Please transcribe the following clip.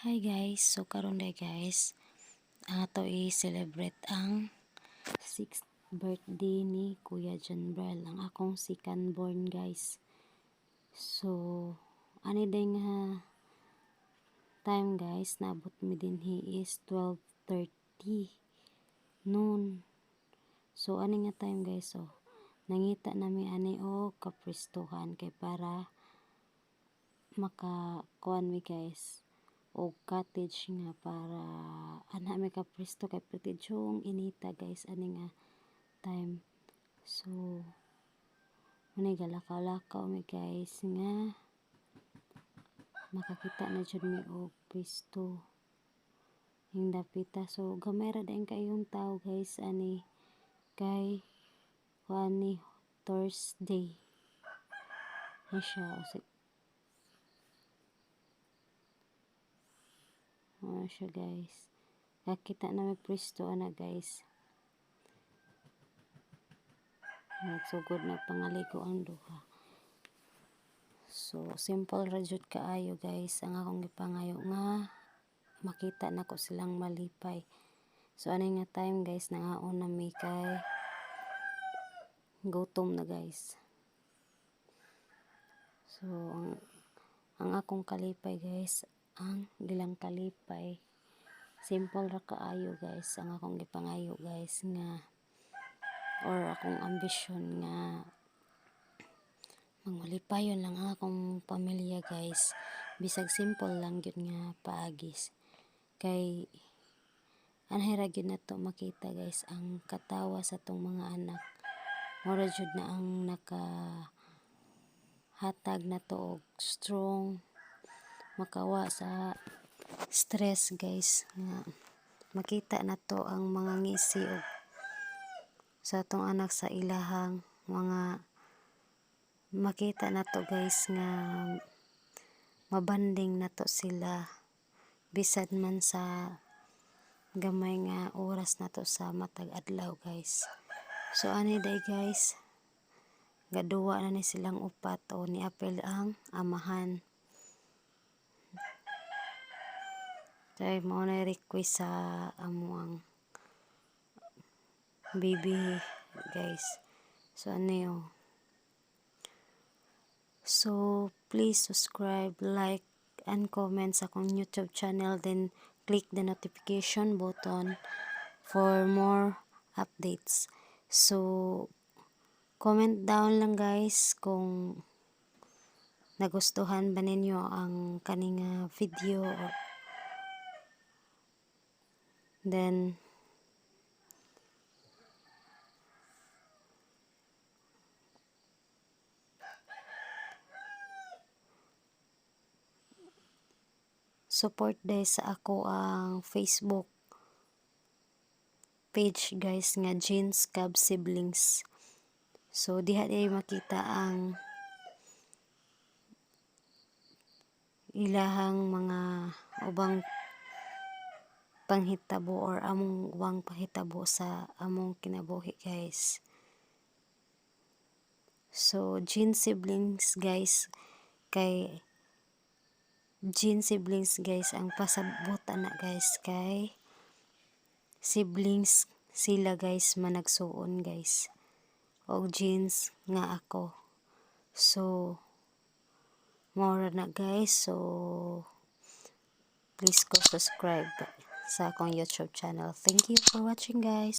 Hi guys, so karon day guys, ato i-celebrate ang 6th birthday ni Kuya John Brel, ang akong second born guys. So, ani day nga time guys, naabot mi din he is 12:30 noon. So, ani nga time guys, so, nangita nami ani o kapristuhan kay para makakuan mi guys o cottage nga para ana may kapresto kay pretidsyong inita guys ani nga time. So muna galakaw-lakaw mi guys nga makakita na jud mi og presto ning dapita. So gamay ra dayon kayong tao guys ani kay kuan ni Thursday na siya siya guys. Nakita na may presto ana guys. Nagsugod na pangaligo ang duha. So simple ra jud kaayo guys ang akong gipangayo nga makita nako silang malipay. So ani nga time guys nangaon na mi kay gutom na guys. So ang akong kalipay guys, ang gilang kalipay simple ra kaayo guys ang akong gipangayo guys nga or akong ambisyon nga mangulipayon lang ang akong pamilya guys, bisag simple lang gyud nga paagis kay anhay ra gyud nato makita guys ang katawa sa tong mga anak. Mura jud na ang nakahatag nato og strong makawa sa stress guys nga makita nato ang mga ngisi og sa atong anak sa ilahang mga makita nato guys nga mabanding nato sila bisan man sa gamay nga oras nato sa matag adlaw guys. So ani day guys, gaduwa na ni silang upat o ni apel ang amahan. Kay mao na request sa amuang baby guys. So ano yun? So please subscribe, like, and comment sa akong YouTube channel, then click the notification button for more updates. So comment down lang guys kung nagustuhan ba ninyo ang kaning video or then support day sa ako ang Facebook page guys nga Jeans Cab Siblings. So diha day makita ang ilahang mga ubang panghitabo or among ubang panghitabo sa among kinabuhi guys. So Jeans Siblings guys kay Jeans Siblings guys ang pasabot ana guys kay siblings sila guys managsuon guys og jeans nga ako. So more na guys, so please go subscribe sa akong YouTube channel. Thank you for watching guys.